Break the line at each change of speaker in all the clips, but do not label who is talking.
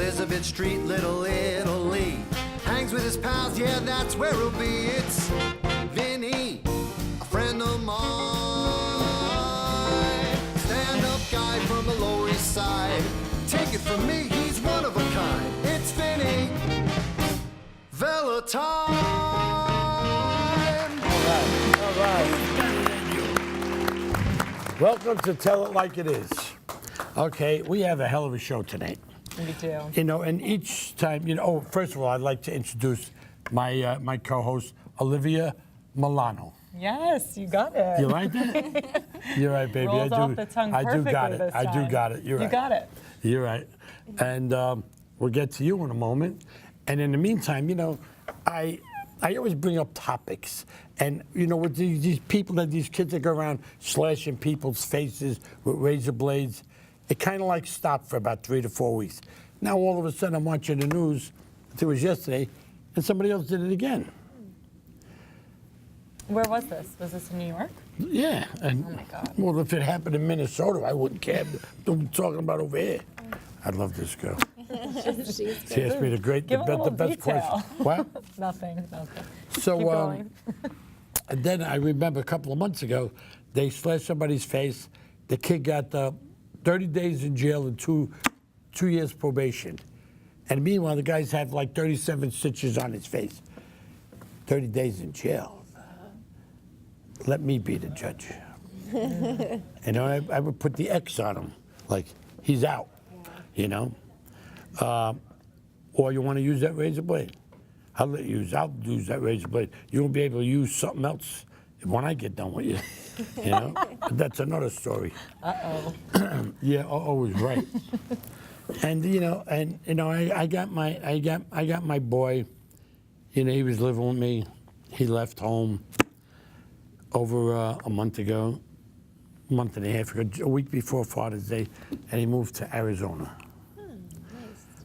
Elizabeth Street, Little Italy. Hangs with his pals, yeah, that's where he'll be. It's Vinny, a friend of mine. Stand-up guy from the Lower East Side. Take it from me, he's one of a kind. It's Vinny Valentine.
All right. Welcome to Tell It Like It Is. Okay, we have a hell of a show tonight.
We do.
You know, and each time, first of all, I'd like to introduce my my co-host, Olivia Milano.
Yes, you got it.
You like that? You're right, baby.
Rolls off the tongue
I do got
perfectly
it.
this
I do
time.
got it. You're right.
You got it.
You're right. And we'll get to you in a moment. And in the meantime, I always bring up topics. And, with these people, these kids that go around slashing people's faces with razor blades, it kind of like stopped for about 3 to 4 weeks. Now, all of a sudden, I'm watching the news. I think it was yesterday, and somebody else did it again.
Where was this? Was this in New York?
Yeah. And,
Oh, my God.
Well, if it happened in Minnesota, I wouldn't care. I'm talking about over here. I love this girl. She asked me the best question. What?
Nothing.
So,
Keep going.
and then I remember a couple of months ago, they slashed somebody's face. The kid got 30 days in jail and two years probation. And meanwhile, the guys have like 37 stitches on his face. 30 days in jail. Let me be the judge. And I would put the X on him, like he's out, Or you want to use that razor blade? I'll use that razor blade. You won't be able to use something else when I get done with you, But that's another story.
Uh-oh.
Yeah, is right. And I got my boy. He was living with me. He left home over a month and a half ago, a week before Father's Day, and he moved to Arizona.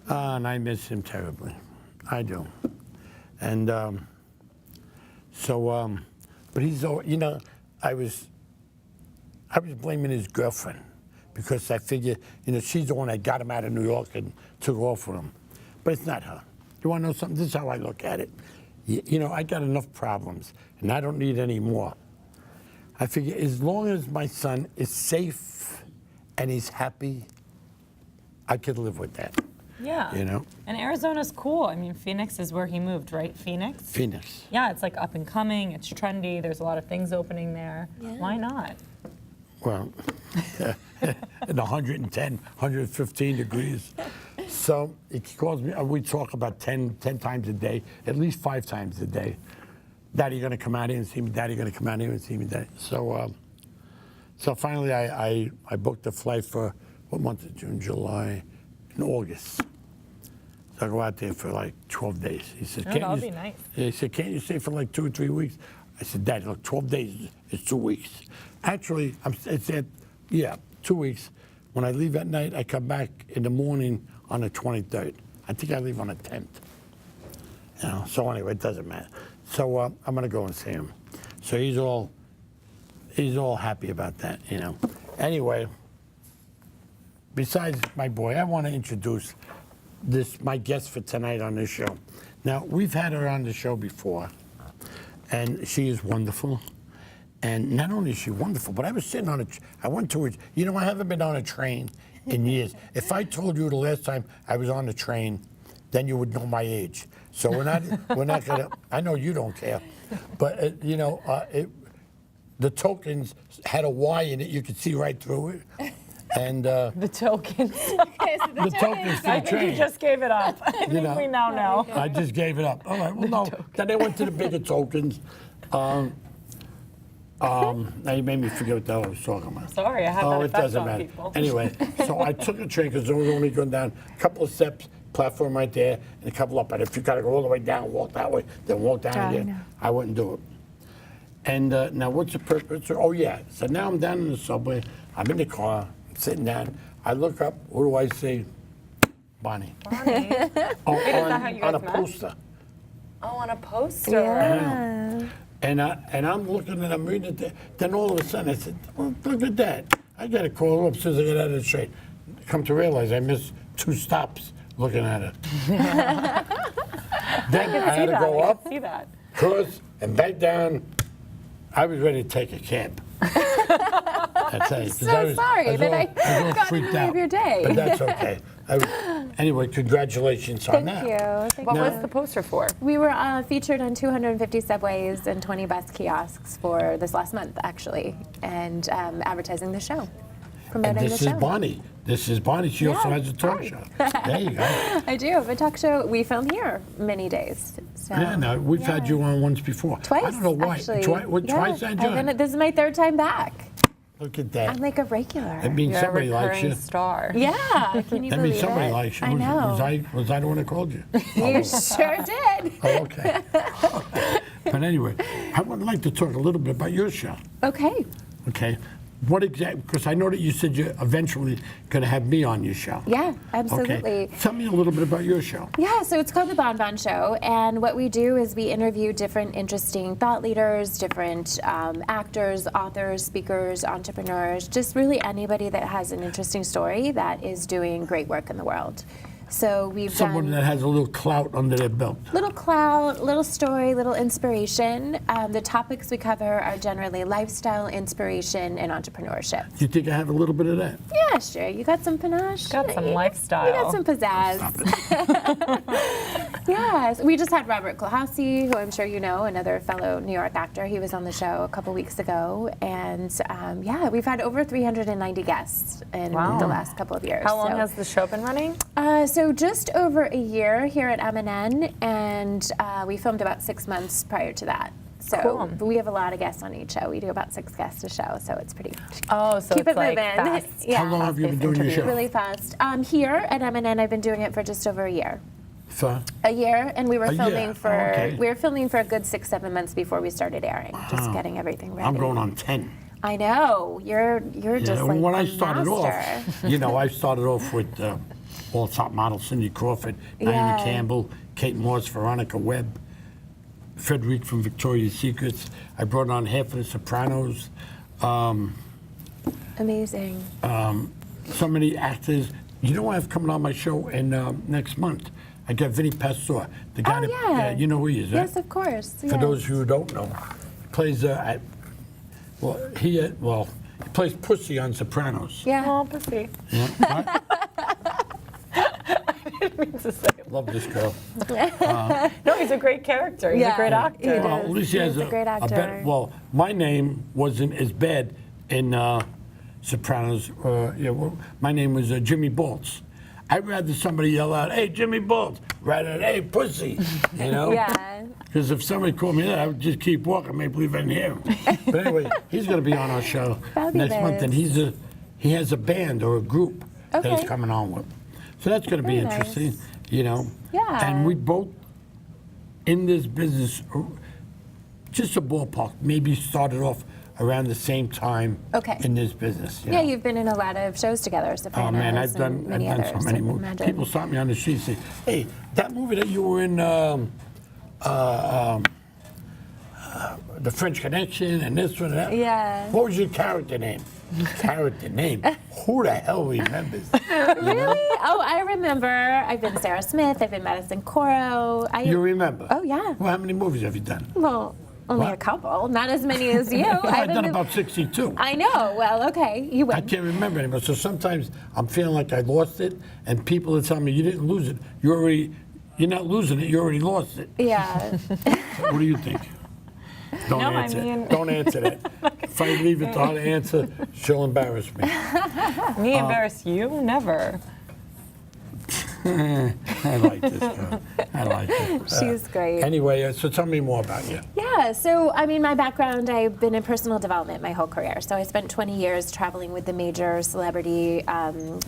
And I miss him terribly. I do. And but he's, I was blaming his girlfriend because I figured, she's the one that got him out of New York and took off with him. But it's not her. You want to know something? This is how I look at it. I got enough problems, and I don't need any more. I figure as long as my son is safe and he's happy, I could live with that.
Yeah. And Arizona's cool. I mean, Phoenix is where he moved, right? Phoenix?
Phoenix.
Yeah, it's like up and coming. It's trendy. There's a lot of things opening there. Yeah. Why not?
Well, in 110, 115 degrees. So he calls me. We talk about 10 times a day, at least 5 times a day. Daddy, you gonna come out here and see me? Daddy, gonna come out here and see me? Daddy. So finally, I booked a flight for what month is June, July, and August. So I go out there for like 12 days. He said,
that would be nice.
He said, can't you stay for like 2 or 3 weeks? I said, Daddy, look, 12 days is 2 weeks. Actually, it's 2 weeks. When I leave at night, I come back in the morning on the 23rd. I think I leave on the 10th. So anyway, it doesn't matter. So I'm gonna go and see him. So he's all happy about that, Anyway, besides my boy, I want to introduce my guest for tonight on this show. Now, we've had her on the show before, and she is wonderful. And not only is she wonderful, but I was sitting on I went to I haven't been on a train in years. If I told you the last time I was on the train, then you would know my age. So we're not gonna, I know you don't care, but the tokens had a Y in it, you could see right through it. And
the tokens.
Okay, so
the tokens for the
I think
train.
you just gave it up. I think we now know.
I just gave it up. All right, well, no. Then they went to the bigger tokens. Now you made me forget what the hell I was talking about.
Sorry, I have that
it
effect
doesn't
on
matter.
people.
Anyway, so I took a train because it was only going down a couple of steps, platform right there, and a couple up. But if you got to go all the way down, walk that way, then walk down again, I wouldn't do it. And now what's the purpose? Oh, yeah. So now I'm down in the subway. I'm in the car. I'm sitting down. I look up. Who do I see? Bonnie.
Bonnie.
Oh,
Wait, is that how you guys
on a
met?
poster.
Oh, on a poster.
Yeah.
And I'm looking and I'm reading it. Then all of a sudden I said, well, look at that. I got to call up as soon as I get out of the train. Come to realize I missed 2 stops looking at it. Then I had to go
I
up,
can see that.
cross, and back down. I was ready to take a cab. I tell you, 'cause
So sorry that I
was all
got in the
freaked
way
out.
of your day.
But that's okay. Anyway, congratulations on
Thank
that.
you. Thank
What
you.
was the poster for?
We were featured on 250 subways and 20 bus kiosks for this last month, actually, and advertising the show,
And
promoting
this
the
is
show.
Bonnie. This is Bonnie. She also
Yeah,
has a talk
hi.
show. There you go.
I do have a talk show. We film here many days. So,
Yeah, no, we've had you on once before.
Twice,
I don't know why.
actually.
Twice I
I've been-
joined.
this is my third time back.
Look at that.
I'm like a regular.
It means
You're a
somebody likes
recurring
you.
star.
Yeah, can you
That
believe
means somebody
it?
likes you.
I know.
Was I the one that called you?
You sure did.
Oh, okay. But anyway, I would like to talk a little bit about your show.
Okay.
Okay. What exactly? Because I know that you said you're eventually going to have me on your show.
Yeah, absolutely.
Okay. Tell me a little bit about your show.
Yeah, so it's called the BonBon Show, and what we do is we interview different interesting thought leaders, different actors, authors, speakers, entrepreneurs, just really anybody that has an interesting story that is doing great work in the world. So we've
Someone
done
that has a little clout under their belt.
little clout, little story, little inspiration. The topics we cover are generally lifestyle, inspiration, and entrepreneurship.
Do you think I have a little bit of that?
Yeah, sure. You got some panache.
Got some
You
lifestyle.
got some pizzazz. Yes, we just had Robert Klahowski, who I'm sure you know, another fellow New York actor. He was on the show a couple weeks ago, and yeah, we've had over 390 guests in
Wow.
the last couple of years.
How long
So,
has the show been running?
so just over a year here at MNN, and we filmed about 6 months prior to that. So
Cool.
we have a lot of guests on each show. We do about 6 guests a show, so it's pretty.
Oh, so
Keep
it's
it
like
moving.
fast.
Yeah.
How long have you been doing your show?
Really fast. Here at MNN, I've been doing it for just over a year.
So,
A year, and we were
A year.
filming for
Oh, okay.
we were filming for a good 6-7 months before we started airing, just getting everything ready.
I'm going on 10.
I know you're just like
when
a
I started
master.
off, I started off with all top models: Cindy Crawford, Naomi
Yeah.
Campbell, Kate Moss, Veronica Webb, Frederick from Victoria's Secrets. I brought on half of the Sopranos.
Amazing.
So many actors. You know, I have coming on my show in next month. I got Vinny Pastor, the guy
Oh,
that
yeah.
you know who he is, right?
Yes, of course.
For those who don't know, plays he plays Pussy on Sopranos.
Yeah.
Oh, pussy.
Yeah, right?
I didn't mean to say it.
Love this girl.
No, he's a great character. He's
Yeah.
a great
He
actor.
does.
Well, at least he
He's
has
a great actor.
better. Well, my name wasn't as bad in Sopranos. My name was Jimmy Bolts. I'd rather somebody yell out, "Hey, Jimmy Bolts," rather than "Hey, pussy," you know?
Yeah.
Because if somebody called me that, I would just keep walking. Maybe believe I didn't hear him. But anyway, he's going to be on our show next month, and
Fabulous.
he has a band or a group that he's
Okay.
coming on with. So that's going to be
Very nice.
interesting, you know.
Yeah.
And we both in this business, just a ballpark, maybe started off around the same time
Okay.
in this business. you
Yeah,
know.
you've been in a lot of shows together, Sopranos.
Oh man, I've
and
done
many
so
others,
many
I
movies.
imagine.
People stop me on the street and say, "Hey, that movie that you were in, The French Connection, and this one and that.
Yeah.
What was your character name?" Character name? Who the hell remembers?
Really? Oh, I remember. I've been Sarah Smith. I've been Madison Coro.
You remember?
Oh, yeah.
Well, how many movies have you done?
Well, only
What?
a couple. Not as many as you.
I've done
been-
about 62.
I know. Well, okay. You win.
I can't remember anymore. So sometimes I'm feeling like I lost it, and people are telling me you didn't lose it. You're not losing it. You already lost it.
Yeah.
What do you think? Don't
No, I
answer.
mean-
Don't answer that. If I leave it to her to answer, she'll embarrass me.
Me embarrass you? Never.
I like this girl. I like her.
She's great.
Anyway, so tell me more about you.
Yeah, so I mean, my background, I've been in personal development my whole career. So I spent 20 years traveling with the major celebrity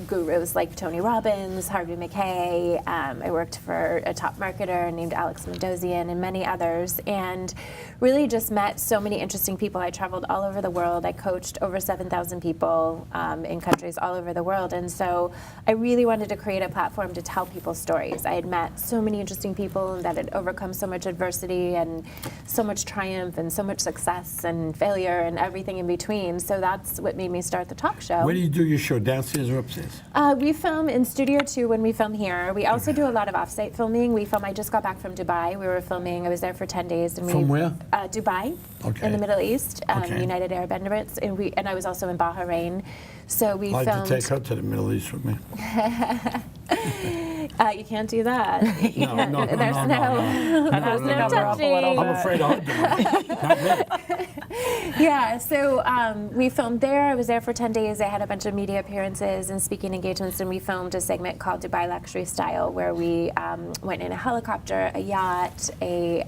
gurus like Tony Robbins, Harvey McKay. I worked for a top marketer named Alex Mendozian and many others, and really just met so many interesting people. I traveled all over the world. I coached over 7,000 people in countries all over the world. And so I really wanted to create a platform to tell people's stories. I had met so many interesting people that had overcome so much adversity and so much triumph and so much success and failure and everything in between. So that's what made me start the talk show.
Where do you do your show, downstairs or upstairs?
We film in Studio 2 when we film here. We also do a lot of offsite filming. I just got back from Dubai. We were filming, I was there for 10 days. And
From where?
Dubai,
Okay.
in the Middle East,
Okay.
United Arab Emirates. And I was also in Bahrain. So we
I'd like
filmed.
to take her to the Middle East with me.
You can't do that.
No, no,
There's
no, no.
there's no touching.
I'm afraid of her. Not me.
Yeah, so we filmed there. I was there for 10 days. I had a bunch of media appearances and speaking engagements, and we filmed a segment called Dubai Luxury Style, where we went in a helicopter, a yacht, a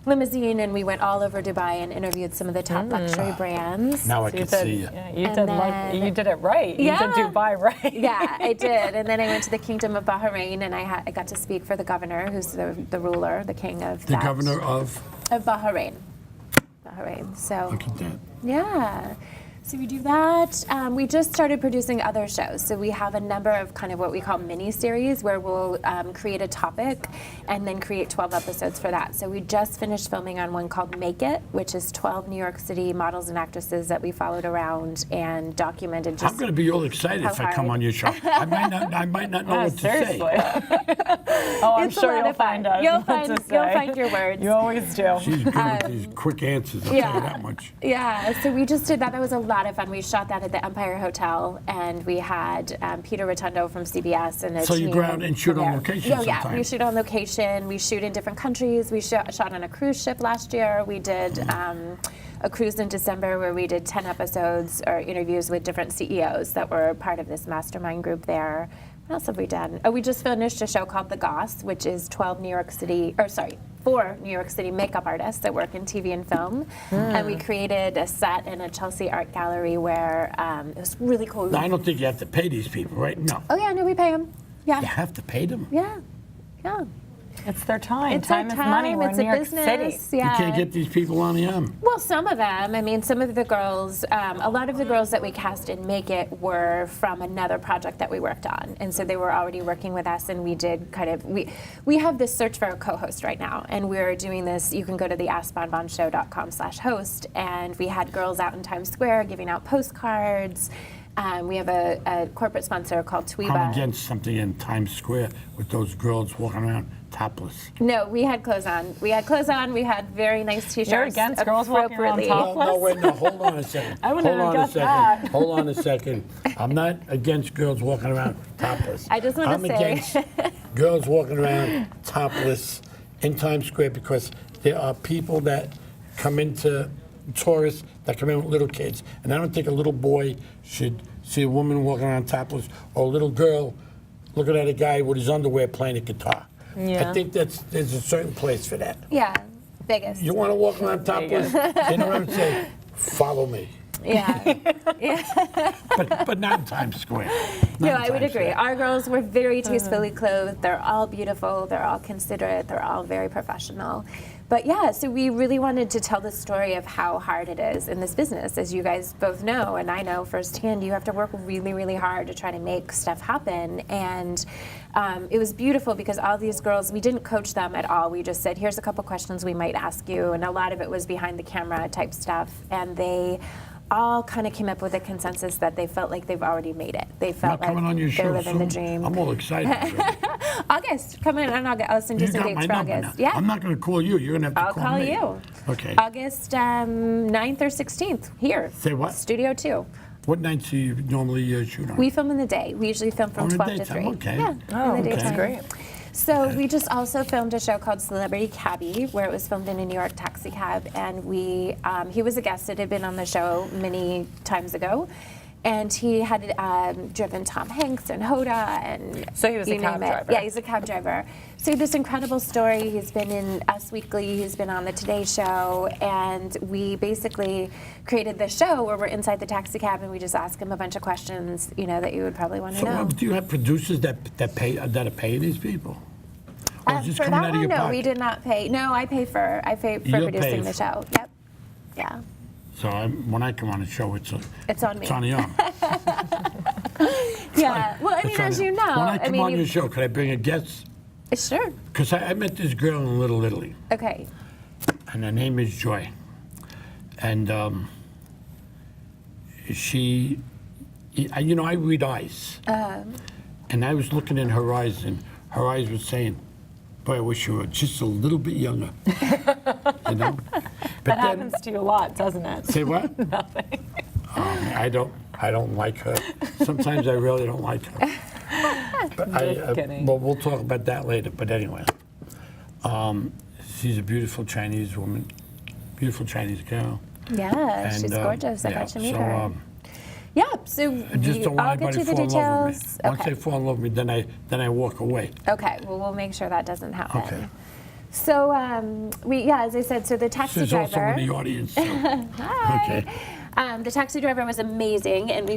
limousine, and we went all over Dubai and interviewed some of the top luxury brands.
Now I
You
can
did,
see you.
yeah, you
And
did
then-
you did it right.
Yeah.
You did Dubai right.
Yeah, I did. And then I went to the Kingdom of Bahrain, and I got to speak for the governor, who's the ruler, the king of
The governor of.
Bahrain. So
Look at that.
yeah. So we do that. We just started producing other shows. So we have a number of kind of what we call mini series where we'll create a topic and then create 12 episodes for that. So we just finished filming on one called Make It, which is 12 New York City models and actresses that we followed around and documented. Just
I'm going to be all excited if I come
hard.
on your show. I might not know
Yeah,
what to say.
seriously. Oh, I'm
It's a
sure
lot
you'll
of fun.
find out.
You'll
what
find-
to
you'll
say.
find your words.
You always do.
She's good with these quick answers, I'll tell you that much.
Yeah, so we just did that. That was a lot of fun. We shot that at the Empire Hotel, and we had Peter Rotundo from CBS and a
So you
team
go out and shoot
from
on
there.
location
Yeah,
sometimes?
we shoot on location. We shoot in different countries. We shot on a cruise ship last year. We did a cruise in December where we did 10 episodes or interviews with different CEOs that were part of this mastermind group there. What else have we done? Oh, we just finished a show called The Goss, which is 4 New York City makeup artists that work in TV and film. And we created a set in a Chelsea art gallery where it was really cool.
Now, I don't think you have to pay these people, right? No.
Oh, yeah, no, we pay them.
You
Yeah.
have to pay them.
Yeah. Yeah.
It's their time.
It's our
time is money. We're
It's
in New
a
York
business.
City.
Yeah.
You can't get these people on the arm.
Well, some of them. I mean, some of the girls, a lot of the girls that we cast in Make It were from another project that we worked on. And so they were already working with us, and we did kind of, we have this search for a co-host right now. And we're doing this, you can go to the AskBonBonShow.com/host. And we had girls out in Times Square giving out postcards. We have a corporate sponsor called Tweeba.
I'm against something in Times Square with those girls walking around topless.
No, we had clothes on. We had very nice t-shirts.
You're against girls walking around
appropriately.
topless?
No, wait, no, hold on a second.
I wouldn't
Hold on
have
a
guessed
second.
that.
Hold on a second. I'm not against girls walking around topless.
I just wanna say-
I'm against girls walking around topless in Times Square because there are people that come into tourists that come in with little kids, and I don't think a little boy should see a woman walking around topless or a little girl looking at a guy with his underwear playing a guitar.
Yeah.
I think there's a certain place for that.
Yeah, Vegas.
You want to walk around topless? Turn around and say, "Follow me."
Yeah.
But not in Times Square.
No,
Not in
I would
Times
agree.
Square.
Our girls were very tastefully clothed. They're all beautiful. They're all considerate. They're all very professional. But yeah, so we really wanted to tell the story of how hard it is in this business. As you guys both know, and I know firsthand, you have to work really, really hard to try to make stuff happen. And it was beautiful because all these girls, we didn't coach them at all. We just said, here's a couple questions we might ask you. And a lot of it was behind the camera type stuff. And they all kind of came up with a consensus that they felt like they've already made it. They
I'm
felt
not coming
like
on your
they're
show
living the
soon.
dream.
I'm all excited.
August, come in on August. I'll send you,
You
some
got
dates
my
for
number
August.
now.
Yeah.
I'm not going to call you. You're going to have to
I'll
call
call
me.
you.
Okay.
August 9th or 16th here.
Say what?
Studio 2.
What nights do you normally shoot on?
We film in the day. We usually film from
Oh, in the
12 to
daytime,
3.
okay.
Yeah,
Oh,
in the
okay.
daytime.
Great.
So we just also filmed a show called Celebrity Cabbie, where it was filmed in a New York taxi cab, and he was a guest that had been on the show many times ago, and he had driven Tom Hanks and Hoda, and
So he was a
you
cab
name it.
driver.
Yeah, he's a cab driver. So he had this incredible story. He's been in Us Weekly. He's been on the Today Show, and we basically created this show where we're inside the taxi cab and we just ask him a bunch of questions, that you would probably want to
So
know.
do you have producers that are paying these people? Or is this
For
coming
that
out of
one,
your
no,
pocket?
we did not pay. No, I pay for
You're
producing
paid
the
for
show. Yep. Yeah.
So when I come on the show, it's
It's on me.
It's on the arm.
Yeah. Well, I mean, as you know,
When I come on
you-
your show, can I bring a guest?
Sure.
Because I met this girl in Little Italy,
Okay.
and her name is Joy. And she, you know, I read eyes. And I was looking in her eyes, and her eyes were saying, boy, I wish you were just a little bit younger. You know? But
That happens to you a lot, doesn't it?
Say what?
Nothing.
I don't like her. Sometimes I really don't like her. But
Just kidding.
Well, we'll talk about that later. But anyway, she's a beautiful Chinese woman, beautiful Chinese girl.
Yeah, she's
And,
gorgeous. I
yeah,
got to meet
so,
her. Yeah, so
I just don't want
I'll get
anybody
you
to
the
fall in love with me.
details.
Once
Okay.
they fall in love with me, then I walk away.
Okay, well, we'll make sure that doesn't happen.
Okay.
So, as I said, so the taxi
There's also
driver.
in the audience. So.
Hi.
Okay.
The taxi driver was amazing, and we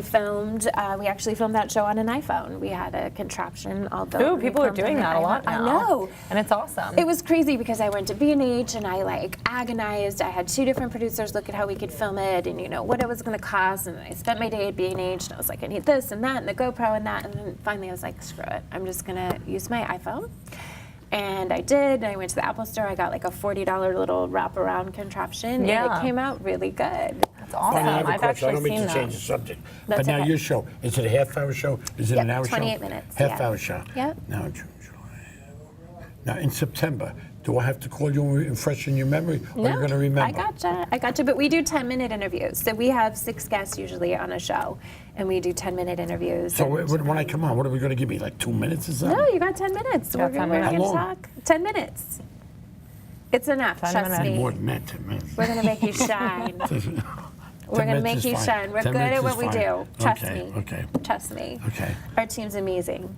actually filmed that show on an iPhone. We had a contraption, although.
Ooh,
we
people are
filmed
doing
on
that a
an
lot
iPhone.
now.
I know.
And it's awesome.
It was crazy because I went to B&H and I like agonized. I had 2 different producers look at how we could film it and what it was going to cost. And I spent my day at B&H and I was like, I need this and that and the GoPro and that. And then finally I was like, screw it. I'm just going to use my iPhone. And I did. And I went to the Apple store. I got like a $40 little wraparound contraption. And
Yeah.
it came out really good.
That's awesome.
Funny, I have a
I've
question. I don't
actually
mean
seen
to
that.
change the subject.
That's
but now
okay.
your show, is it a half-hour show? Is it
Yep,
an hour
28
show?
minutes,
Half-hour
yeah.
show.
Yep.
Now, June, July. Now, in September, do I have to call you and freshen your memory, or you're going to remember?
I gotcha. But we do 10-minute interviews. So we have 6 guests usually on a show, and we do 10-minute interviews.
So
and,
when I come on, what are we going to give me, like 2 minutes or something?
no, you got 10 minutes. We're
10
going
minutes.
to
How long?
talk. 10 minutes. It's enough,
10
trust
minutes.
me.
More than that, 10 minutes.
We're going to make you shine. We're
10
going to
minutes
make
is
you
fine.
shine. We're
10
good at
minutes
what
is
we
fine.
do. Trust
Okay,
me.
okay.
Trust me.
Okay.
Our team's amazing.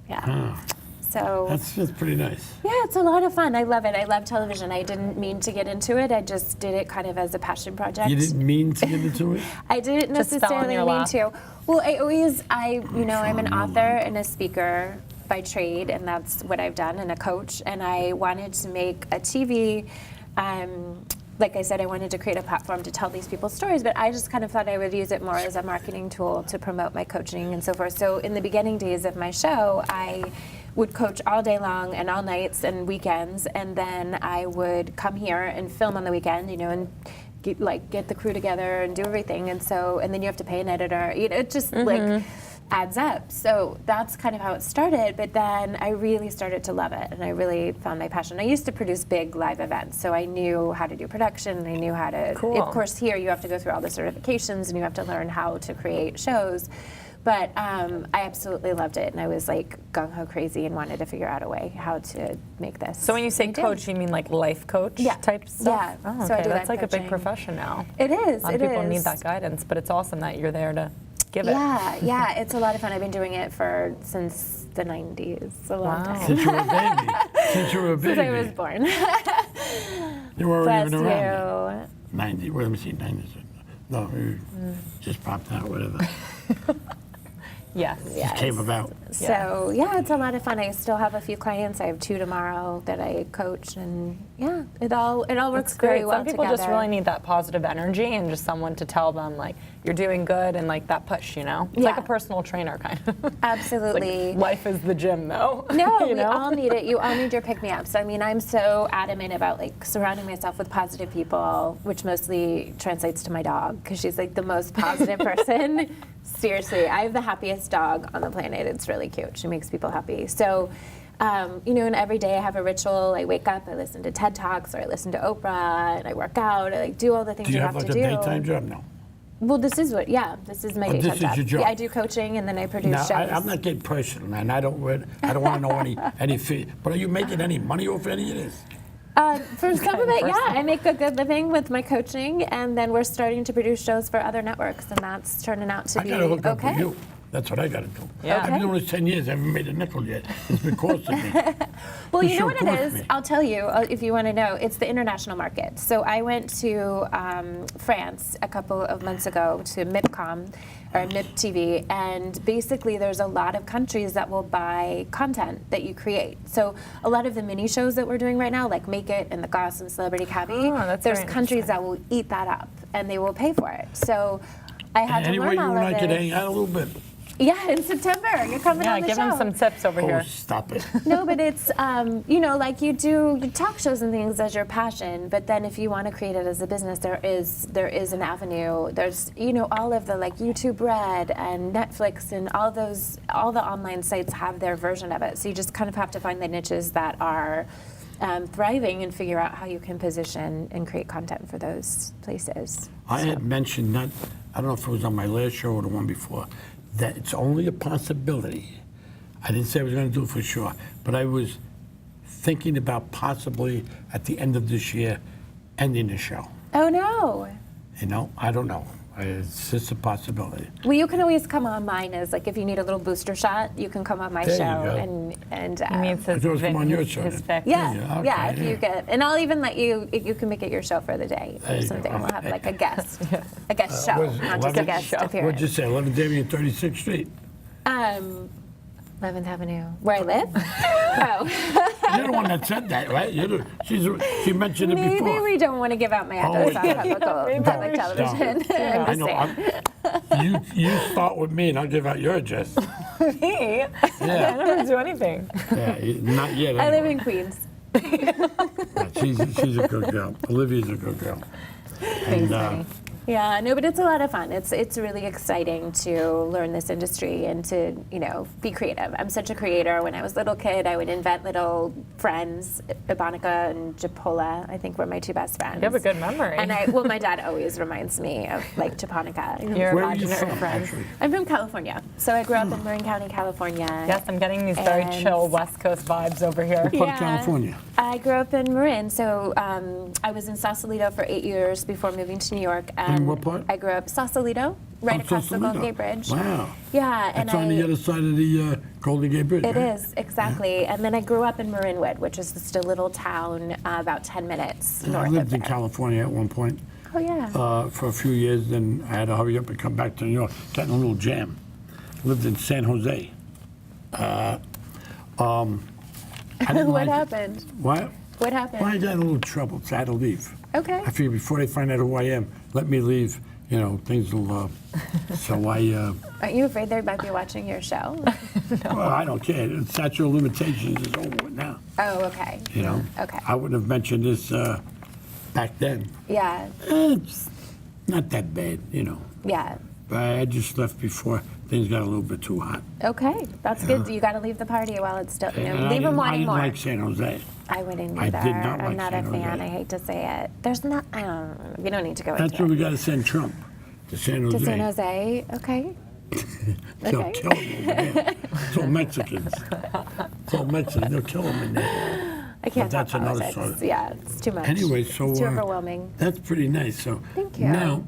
Yeah.
Ah,
So,
that's pretty nice.
yeah, it's a lot of fun. I love it. I love television. I didn't mean to get into it. I just did it kind of as a passion project.
You didn't mean to get into it?
I didn't
Just fell in
necessarily
your
mean
lap.
to. Well, I'm an author and a speaker by trade, and that's what I've done, and a coach. And I wanted to make a TV. Like I said, I wanted to create a platform to tell these people's stories, but I just kind of thought I would use it more as a marketing tool to promote my coaching and so forth. So in the beginning days of my show, I would coach all day long and all nights and weekends, and then I would come here and film on the weekend, and get the crew together and do everything. And then you have to pay an editor. It just like adds up. So that's kind of how it started. But then I really started to love it, and I really found my passion. I used to produce big live events, so I knew how to do production. And I knew how to.
Cool.
Of course, here you have to go through all the certifications, and you have to learn how to create shows. But I absolutely loved it, and I was like gung-ho crazy and wanted to figure out a way how to make this.
So when you say
I did.
coach, you mean like life coach
Yeah.
type stuff?
Yeah.
Oh,
So I
okay.
do
That's
life
like a big
coaching.
profession now.
It is.
A lot of
it
people need
is.
that guidance, but it's awesome that you're there to give it.
Yeah, it's a lot of fun. I've been doing it since the 90s, a long
Wow.
time.
Since you were a baby. Since you were a baby.
Since I was born.
You weren't
Bless
even around.
you.
90. Well, let me see. 90. No, you just popped out, whatever.
Yes.
Yes.
Came about.
So yeah, it's a lot of fun. I still have a few clients. I have 2 tomorrow that I coach, and yeah, it all works
It's great.
very well
Some people
together.
just really need that positive energy and just someone to tell them like you're doing good and like that push, It's like a
Yeah.
personal trainer kind of.
Absolutely.
Like, life is the gym though.
No,
you
we
know?
all need it. You all need your pick-me-ups. I mean, I'm so adamant about like surrounding myself with positive people, which mostly translates to my dog because she's like the most positive person. Seriously, I have the happiest dog on the planet. It's really cute. She makes people happy. So, and every day I have a ritual. I wake up, I listen to TED Talks, or I listen to Oprah, and I work out. I like do all the things
Do you
you
have
have
like
to
a
do.
daytime job? No.
Well, this is my
Oh,
daytime
this is
job.
your job.
Yeah, I do coaching, and then I produce
Now,
shows.
I'm not getting personal, man. I don't want to know any fee. But are you making any money off any of this?
For some of it, yeah. I make a good living with my coaching, and then we're starting to produce shows for other networks, and that's turning out to
I
be
got to hook up with
okay.
you. That's what I got to do.
Yeah.
I've been doing this 10 years. I haven't made a nickel yet. It's been costing me.
Well,
This
you know
show
what it
cost
is?
me.
I'll tell you if you want to know. It's the international market. So I went to France a couple of months ago to MIPCOM, or MIP TV, and basically there's a lot of countries that will buy content that you create. So a lot of the mini shows that we're doing right now, like Make It and The Goss and Celebrity Cabby,
Oh, that's
there's
very
countries
interesting.
that will eat that up and they will pay for it. So I had to
Anyway,
learn
you
all
and
of
I
this.
could hang out a little bit.
Yeah, in September. You're coming
Yeah,
on the
give
show.
him some tips over
Oh,
here.
stop it.
No, but it's, like you do talk shows and things as your passion, but then if you want to create it as a business, there is an avenue. There's, all of the like YouTube Red and Netflix and all the online sites have their version of it. So you just kind of have to find the niches that are thriving and figure out how you can position and create content for those places.
I had mentioned that, I don't know if it was on my last show or the one before, that it's only a possibility. I didn't say I was going to do it for sure, but I was thinking about possibly at the end of this year ending the show.
Oh no.
I don't know. It's just a possibility.
Well, you can always come on mine as like if you need a little booster shot, you can come on my
There you
show
go.
and
He needs
I
his,
thought it was come on your show
his
then.
fix.
yeah,
Yeah,
yeah.
okay,
If you
yeah.
get, and I'll even let you. You can make it your show for the day
There
or
you
something.
go.
We'll have like a guest show,
was it,
not just a
11?
guest
What'd
appearance.
you say, 11th Avenue and 36th Street?
11th Avenue, where I live. Oh,
You're the one that said that, right? She mentioned it
maybe
before.
we don't want to give out my address on public television. I'm
I
just
know.
saying.
You start with me and I'll give out your address.
Me? I
Yeah,
never do anything.
not yet.
I live
anyway.
in Queens.
She's a good girl. Olivia's a good girl.
Thanks, honey.
Yeah, no, but it's a lot of fun. It's really exciting to learn this industry and to, be creative. I'm such a creator. When I was a little kid, I would invent little friends. Ibonica and Japola, I think, were my two best friends.
You have a good memory.
And my dad always reminds me of like Japonica.
Your
Where are you
imaginary
from,
friends.
actually?
I'm from California, so I grew up in Marin County, California.
Yes, I'm getting these very
And-
chill West Coast vibes over here.
What part of California?
I grew up in Marin, so I was in Sausalito for 8 years before moving to New York. And
what part?
I grew up Sausalito, right
Oh,
across the Golden
Sausalito.
Gate Bridge.
Wow.
Yeah, and
It's on the other side of the Golden Gate Bridge,
It
right?
is, exactly. And then I grew up in Marinwood, which is just a little town about 10 minutes
I
north of
lived in
there.
California at one point
Oh, yeah.
for a few years, then I had to hurry up and come back to New York. Got in a little jam. Lived in San Jose. I didn't
What
like it.
happened?
What?
What happened?
Well, I got in a little trouble, so I had to leave.
Okay.
I figured before they find out who I am, let me leave. Things will. So I.
Aren't you afraid they might be watching your show?
Well, I don't care. The statute of limitations is over with now.
Oh, okay. Okay.
I wouldn't have mentioned this back then.
Yeah,
It's not that bad,
yeah.
But I just left before things got a little bit too hot.
Okay, that's good. You got to leave the party while it's still,
And
leave them
I
wanting
didn't
more.
like San Jose.
I wouldn't
I
either.
did not
I'm
like
not a
San
fan.
Jose.
I hate to say it. There's not. I don't. We don't need to go
That's
into
where we
it.
got to send Trump to San Jose.
To San Jose. Okay.
They'll
Okay.
kill him over there. It's all Mexicans. It's all Mexicans. They'll kill him in there.
I can't talk
that's another
politics.
story.
Yeah, it's too much.
Anyway, so
it's too overwhelming.
That's pretty nice. So
Thank you.
now,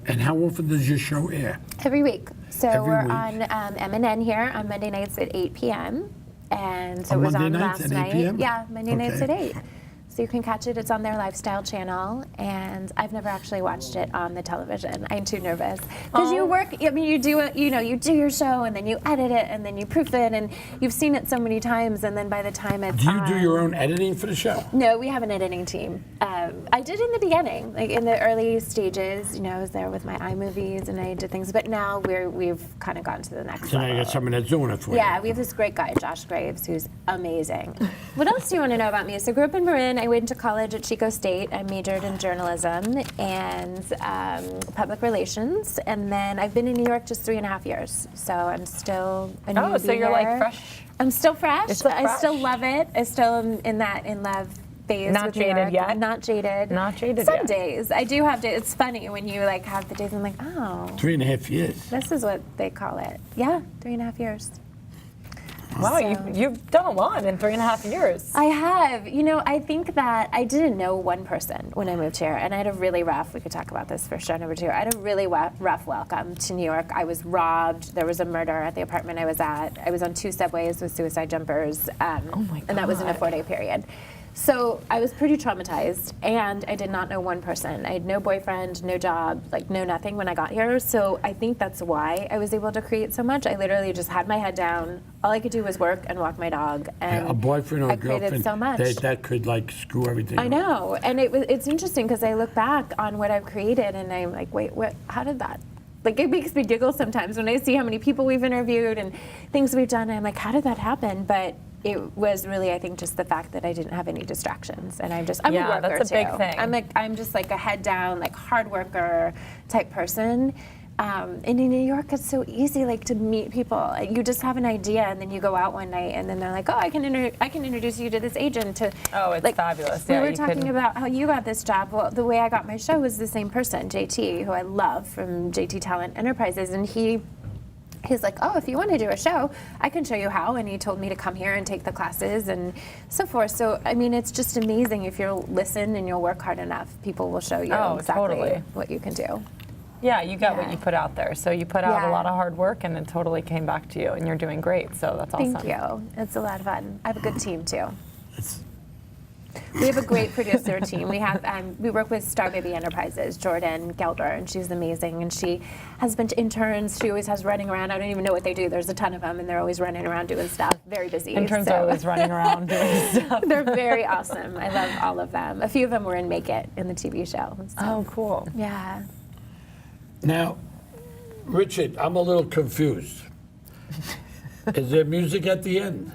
and how often does your show air?
Every week. So
Every
we're
week.
on M&N here on Monday nights at 8 p.m. And so
On
it was
Monday
on
nights
last
at 8
night.
p.m.?
Yeah, Monday nights at
Okay.
8. So you can catch it. It's on their lifestyle channel, and I've never actually watched it on the television. I'm too nervous because you work. I mean, you do it. You do your show, and then you edit it, and then you proof it, and you've seen it so many times, and then by the time it's
Do you do your own editing for the show?
No, we have an editing team. I did in the beginning, like in the early stages. I was there with my iMovies and I did things, but now we've kind of gone to the next
So now
level.
you got someone that's doing it for
Yeah,
you.
we have this great guy, Josh Graves, who's amazing. What else do you want to know about me? So I grew up in Marin. I went to college at Chico State. I majored in journalism and public relations, and then I've been in New York just 3.5 years. So I'm still a newbie
so you're like
here.
fresh.
I'm still fresh.
You're still
I still
fresh.
love it. I still am in love phase
Not
with New
jaded
York.
yet?
Not jaded.
Not jaded
Some
yet.
days. I do have days. It's funny when you like have the days I'm like, oh,
3.5 years.
this is what they call it. Yeah, 3.5 years.
Wow,
So-
you've done a lot in 3.5 years.
I have. I think that I didn't know one person when I moved here, and I had a really rough, we could talk about this for show number 2, I had a really rough welcome to New York. I was robbed. There was a murder at the apartment I was at. I was on 2 subways with suicide jumpers.
Oh my
And that was in a
God.
4-day period. So I was pretty traumatized, and I did not know one person. I had no boyfriend, no job, like no nothing when I got here. So I think that's why I was able to create so much. I literally just had my head down. All I could do was work and walk my dog. And
A boyfriend or
I
a girlfriend,
created so much.
that could like screw everything
I
up.
know, and it's interesting because I look back on what I've created, and I'm like, wait, what? How did that like it makes me giggle sometimes when I see how many people we've interviewed and things we've done. And I'm like, how did that happen? But it was really, I think, just the fact that I didn't have any distractions, and I'm a
Yeah,
worker
that's a
too.
big thing.
I'm just like a head down, like hard worker type person. And in New York, it's so easy, like to meet people. You just have an idea, and then you go out one night, and then they're like, "Oh, I can introduce you to this agent."
Oh, it's
like,
fabulous.
We
Yeah,
were
you
talking
could-
about how you got this job. Well, the way I got my show was the same person, JT, who I love from JT Talent Enterprises, and he's like, "Oh, if you want to do a show, I can show you how." And he told me to come here and take the classes and so forth. So, I mean, it's just amazing. If you'll listen and you'll work hard enough, people will show you
Oh,
exactly
totally.
what you can do.
Yeah, you get what
Yeah.
you put out there. So you put out
Yeah.
a lot of hard work, and it totally came back to you, and you're doing great. So that's awesome.
Thank you. It's a lot of fun. I have a good team too.
It's,
We have a great producer team. We have we work with Star Baby Enterprises, Jordan Gelder, and she's amazing. And she has a bunch of interns. She always has running around. I don't even know what they do. There's a ton of them, and they're always running around doing stuff. Very busy.
Interns
so.
are always running around doing stuff.
They're very awesome. I love all of them. A few of them were in Make It in the TV show. So,
Oh, cool.
yeah.
now, Richard, I'm a little confused. Is there music at the end?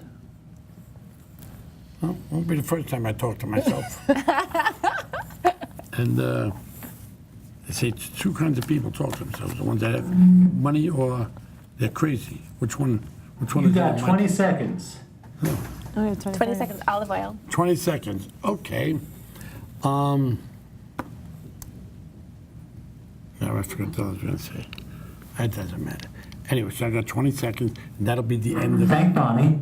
Well, won't be the first time I talk to myself. And they say two kinds of people talk to themselves: the ones that have money or they're crazy. Which one? Which one
You
is
got
that?
20 seconds.
Oh, yeah,
20 seconds olive oil.
20 seconds. Okay. Now I forgot what I was going to say. That doesn't matter. Anyway, so I got 20 seconds, and that'll be the end of it.
Thank Bonnie.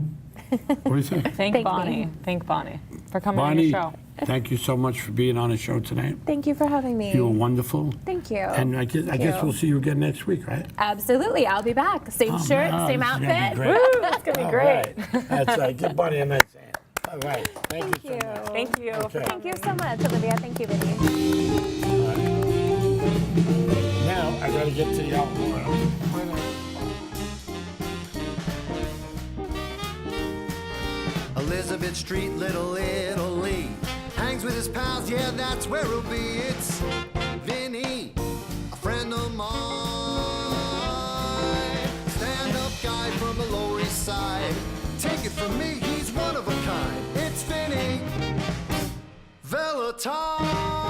What do you say?
Thank Bonnie.
me.
Thank Bonnie for coming on
Bonnie,
your show.
thank you so much for being on the show tonight.
Thank you for having me.
You were wonderful.
Thank you.
And I guess
you.
we'll see you again next week, right?
Absolutely. I'll be back. Same
Oh,
shirt,
man,
same
this is gonna be
outfit.
great.
It's gonna be
All
great.
right. That's right. Give Bonnie a nice hand. All right. Thank you so much.
Thank you.
Okay.
Thank you so much, Olivia. Thank you, Vinny.
Now I gotta get to the alcohol.
Elizabeth Street, Little Italy. Hangs with his pals, yeah, that's where he'll be. It's Vinny, a friend of mine. Stand-up guy from the Lower East Side. Take it from me, he's one of a kind. It's Vinny Velatine.